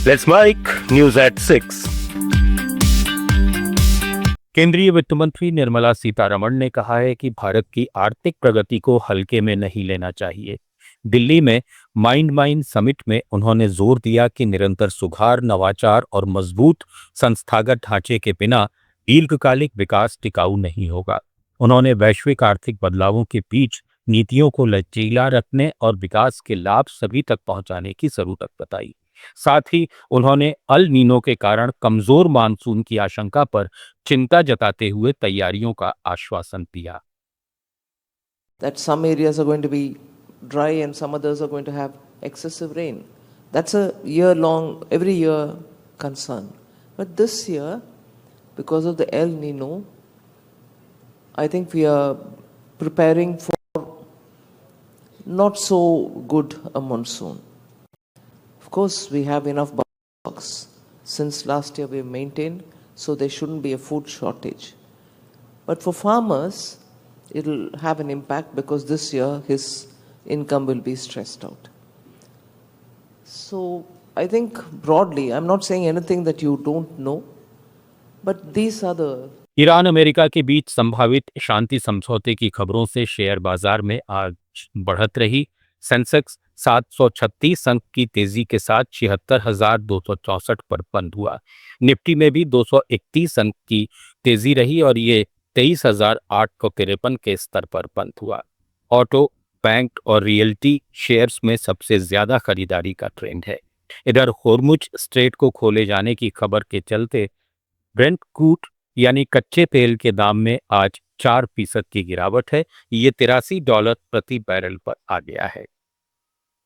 Let's mic news at 6। केंद्रीय वित्त मंत्री निर्मला सीतारमण ने कहा है कि भारत की आर्थिक प्रगति को हल्के में नहीं लेना चाहिए। दिल्ली में माइंड समिट में उन्होंने जोर दिया कि निरंतर सुधार, नवाचार और मजबूत संस्थागत ढांचे के बिना दीर्घकालिक विकास टिकाऊ नहीं होगा। उन्होंने वैश्विक आर्थिक बदलावों के बीच नीतियों को लचीला रखने और विकास के लाभ सभी तक पहुंचाने की जरूरत बताई। साथ ही उन्होंने अल नीनो के कारण कमजोर मानसून की आशंका पर चिंता जताते हुए तैयारियों का आश्वासन दिया। That some areas are going to be dry and some others are going to have excessive rain. That's a every year concern. But this year, because of the El Nino, I think we are preparing for not so good a monsoon. Of course, we have enough stocks. Since last year we have maintained, so there shouldn't be a food shortage. But for farmers, it will have an impact because this year his income will be stressed out. So I think broadly, I'm not saying anything that you don't know, but these are the Iran America के बीच संभावित शांति समझौते की खबरों से share बाजार में आज बढ़त रही। सेंसेक्स 736 अंक की तेजी के साथ 76,264 पर बंद हुआ। निफ्टी में भी 231 अंक की तेजी रही और ये 23,853 के स्तर पर बंद हुआ। ऑटो, बैंक और रियल्टी शेयर्स में सबसे ज्यादा खरीदारी का ट्रेंड है। इधर होर्मुज स्ट्रेट को खोले जाने की खबर के चलते ब्रेंट क्रूड यानी कच्चे तेल के दाम में आज 4% की गिरावट है। ये $83 प्रति बैरल पर आ गया है।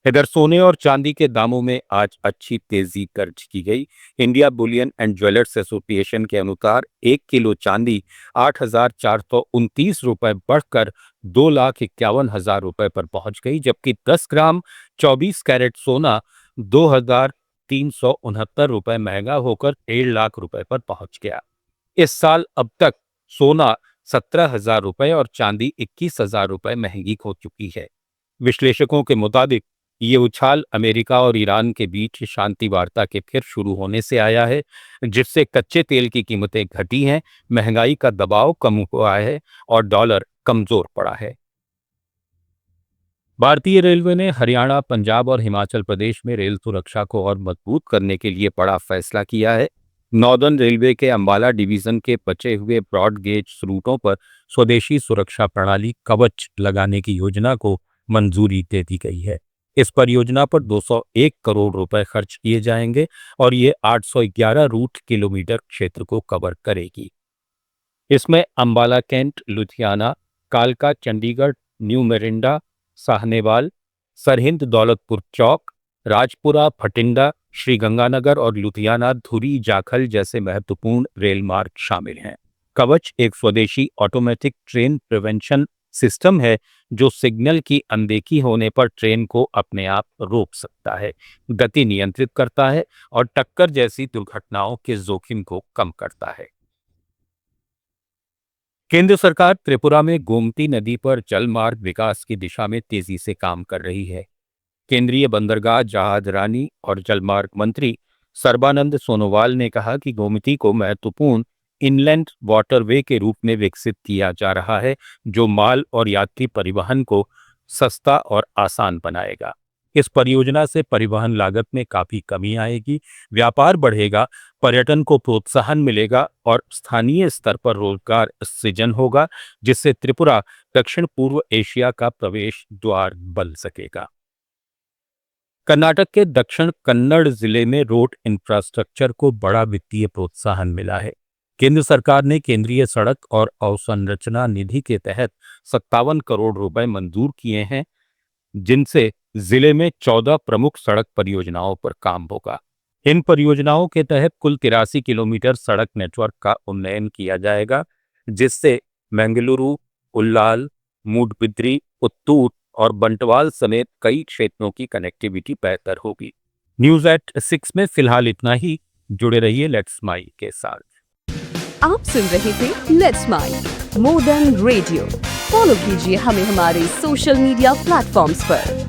इधर सोने और चांदी के दामों में आज अच्छी तेजी दर्ज की गई। India Boolean and jewellers association के अनुसार 1 किलो चांदी 8,429 रुपए बढ़कर 2,51,000 रुपए पर पहुंच गई, जबकि 10 ग्राम 24 कैरेट सोना 2,369 रुपए महंगा होकर 1.5 लाख रुपए पर पहुंच गया। इस साल अब तक सोना 17,000 रुपए और चांदी 21,000 रुपए महंगी हो चुकी है। विश्लेषकों के मुताबिक ये उछाल अमेरिका और ईरान के बीच शांति वार्ता के फिर शुरू होने से आया है, जिससे कच्चे तेल की कीमतें घटी हैं, महंगाई का दबाव कम हुआ है और डॉलर कमजोर पड़ा है। भारतीय रेलवे ने हरियाणा, पंजाब और हिमाचल प्रदेश में रेल सुरक्षा को और मजबूत करने के लिए बड़ा फैसला किया है। नॉर्दर्न रेलवे के अंबाला डिवीजन के बचे हुए ब्रॉड गेज रूटों पर स्वदेशी सुरक्षा प्रणाली कवच लगाने की योजना को मंजूरी दे दी गई है। इस परियोजना पर 201 करोड़ रुपए खर्च किए जाएंगे और ये 811 रूट किलोमीटर क्षेत्र को कवर करेगी। इसमें अंबाला कैंट, लुधियाना, कालका, चंडीगढ़, न्यू मेरिंडा, साहनेवाल, सरहिंद, दौलतपुर चौक, राजपुरा, भटिंडा, श्रीगंगानगर और लुधियाना धुरी जाखल जैसे महत्वपूर्ण रेल मार्ग शामिल हैं। कवच एक स्वदेशी ऑटोमेटिक ट्रेन प्रिवेंशन सिस्टम है जो सिग्नल की अनदेखी होने पर ट्रेन को अपने आप रोक सकता है, गति नियंत्रित करता है और टक्कर जैसी दुर्घटनाओं के जोखिम को कम करता है। केंद्र सरकार त्रिपुरा में गोमती नदी पर जलमार्ग विकास की दिशा में तेजी से काम कर रही है। केंद्रीय बंदरगाह, जहाजरानी और जलमार्ग मंत्री सर्बानंद सोनोवाल ने कहा कि गोमती को महत्वपूर्ण इनलैंड वाटरवे के रूप में विकसित किया जा रहा है, जो माल और यात्री परिवहन को सस्ता और आसान बनाएगा। इस परियोजना से परिवहन लागत में काफी कमी आएगी, व्यापार बढ़ेगा, पर्यटन को प्रोत्साहन मिलेगा और स्थानीय स्तर पर रोजगार सृजन होगा, जिससे त्रिपुरा दक्षिण पूर्व एशिया का प्रवेश द्वार बन सकेगा। कर्नाटक के दक्षिण कन्नड़ जिले में रोड इंफ्रास्ट्रक्चर को बड़ा वित्तीय प्रोत्साहन मिला है। केंद्र सरकार ने केंद्रीय सड़क और अवसंरचना निधि के तहत 57 करोड़ रुपए मंजूर किए हैं, जिनसे जिले में 14 प्रमुख सड़क परियोजनाओं पर काम होगा। इन परियोजनाओं के तहत कुल 83 किलोमीटर सड़क नेटवर्क का उन्नयन किया जाएगा, जिससे बेंगलुरु, उल्लाल, मूडबिद्री, पुत्तूर और बंटवाल समेत कई क्षेत्रों की कनेक्टिविटी बेहतर होगी। न्यूज एट 6 में फिलहाल इतना ही। जुड़े रहिए लेट्स स्माइल के साथ। आप सुन रहे थे let's smile more than radio. Follow कीजिए हमें हमारे सोशल मीडिया प्लेटफॉर्म्स पर।